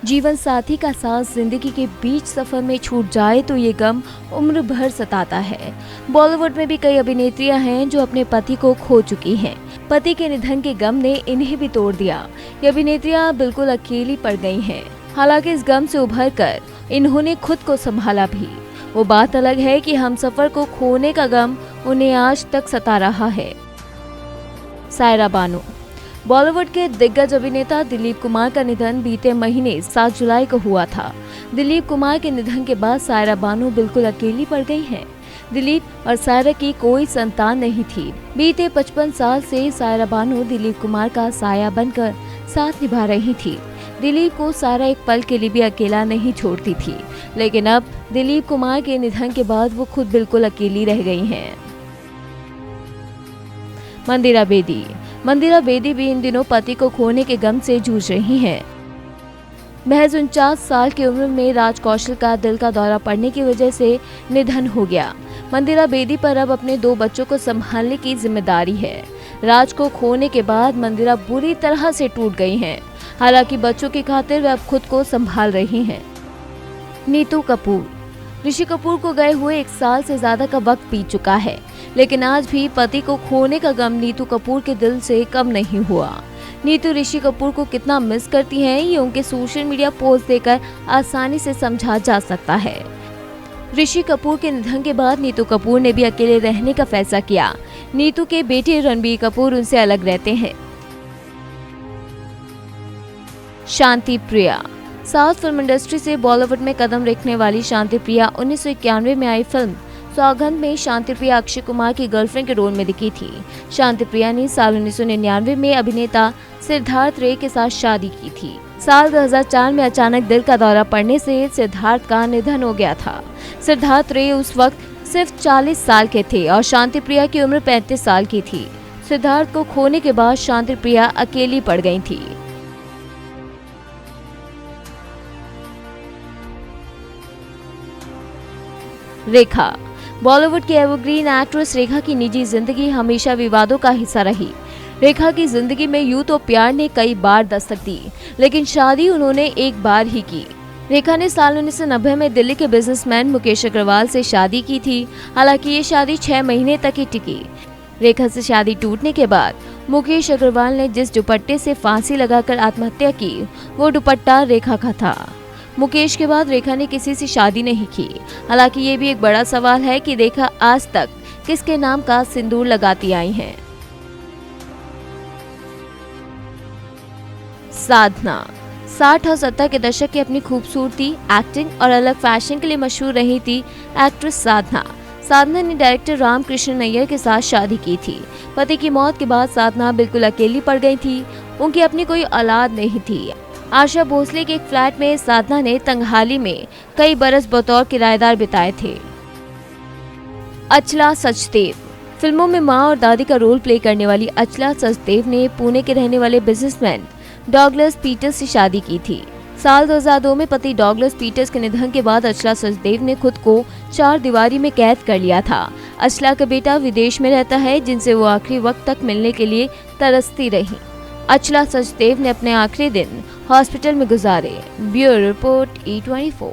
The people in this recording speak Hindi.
जीवन साथी का साथ जिंदगी के बीच सफर में छूट जाए तो ये गम उम्र भर सताता है। बॉलीवुड में भी कई अभिनेत्रियां हैं जो अपने पति को खो चुकी हैं। पति के निधन के गम ने इन्हें भी तोड़ दिया। ये अभिनेत्रियां बिल्कुल अकेली पड़ गई हैं। हालांकि इस गम से उभर कर इन्होंने खुद को संभाला भी। वो बात अलग है कि हमसफर को खोने का गम उन्हें आज तक सता रहा है। सायरा बानो। बॉलीवुड के दिग्गज अभिनेता दिलीप कुमार का निधन बीते महीने 7 जुलाई को हुआ था। दिलीप कुमार के निधन के बाद सायरा बानो बिल्कुल अकेली पड़ गई हैं। दिलीप और सायरा की कोई संतान नहीं थी। बीते 55 साल से सायरा बानो दिलीप कुमार का साया बनकर साथ निभा रही थी। दिलीप को सायरा एक पल के लिए भी अकेला नहीं छोड़ती थी, लेकिन अब दिलीप कुमार के निधन के बाद वो खुद बिल्कुल अकेली रह गई हैं। मंदिरा बेदी। मंदिरा बेदी भी इन दिनों पति को खोने के गम से जूझ रही हैं। महज 49 साल की उम्र में राज कौशल का दिल का दौरा पड़ने की वजह से निधन हो गया। मंदिरा बेदी पर अब अपने 2 बच्चों को संभालने की जिम्मेदारी है। राज को खोने के बाद मंदिरा बुरी तरह से टूट गई हैं। हालांकि बच्चों की खातिर वे अब खुद को संभाल रही हैं। नीतू कपूर। ऋषि कपूर को गए हुए 1 साल से ज्यादा का वक्त बीत चुका है, लेकिन आज भी पति को खोने का गम नीतू कपूर के दिल से कम नहीं हुआ। नीतू ऋषि कपूर को कितना मिस करती हैं, ये उनके सोशल मीडिया पोस्ट देखकर आसानी से समझा जा सकता है। ऋषि कपूर के निधन के बाद नीतू कपूर ने भी अकेले रहने का फैसला किया। नीतू के बेटे रणबीर कपूर उनसे अलग रहते हैं। Shanti Priya. South film industry से बॉलीवुड में कदम रखने वाली शांति प्रिया 1991 में आई फिल्म सौगंध में शांति प्रिया अक्षय कुमार की गर्लफ्रेंड के रोल में दिखी थी। शांति प्रिया ने साल 1999 में अभिनेता सिद्धार्थ रे के साथ शादी की थी। साल 2004 में अचानक दिल का दौरा पड़ने से सिद्धार्थ का निधन हो गया था। सिद्धार्थ रे उस वक्त सिर्फ 40 साल के थे और शांति प्रिया की उम्र 35 साल की थी। सिद्धार्थ को खोने के बाद शांति प्रिया अकेली पड़ गई थी। रेखा। बॉलीवुड की एवरग्रीन एक्ट्रेस रेखा की निजी जिंदगी हमेशा विवादों का हिस्सा रही। रेखा की जिंदगी में यूं तो प्यार ने कई बार दस्तक दी, लेकिन शादी उन्होंने एक बार ही की। रेखा ने साल 1990 में दिल्ली के बिजनेसमैन मुकेश अग्रवाल से शादी की थी। हालांकि ये शादी 6 महीने तक ही टिकी। रेखा से शादी टूटने के बाद मुकेश अग्रवाल ने जिस दुपट्टे से फांसी लगाकर आत्महत्या की, वो दुपट्टा रेखा का था। मुकेश के बाद रेखा ने किसी से शादी नहीं की। हालांकि ये भी एक बड़ा सवाल है कि रेखा आज तक किसके नाम का सिंदूर लगाती आई हैं। साधना। 60 और 70 के दशक की अपनी खूबसूरती, एक्टिंग और अलग फैशन के लिए मशहूर रही थी एक्ट्रेस साधना। साधना ने डायरेक्टर रामकृष्ण नैयर के साथ शादी की थी। पति की मौत के बाद साधना बिल्कुल अकेली पड़ गई थी। उनकी अपनी कोई औलाद नहीं थी। आशा भोसले के एक फ्लैट में साधना ने तंगहाली में कई बरस बतौर किराएदार बिताए थे। अचला सचदेव। फिल्मों में मां और दादी का रोल प्ले करने वाली अचला सचदेव ने पुणे के रहने वाले बिजनेसमैन डॉगलस पीटर्स से शादी की थी। साल 2002 में पति डॉगलस पीटर्स के निधन के बाद अचला सचदेव ने खुद को 4 दीवारी में कैद कर लिया था। अचला का बेटा विदेश में रहता है, जिनसे वो आखिरी वक्त तक मिलने के लिए तरसती रही। अचला सचदेव ने अपने आखिरी दिन हॉस्पिटल में गुजारे। Bureau report E24।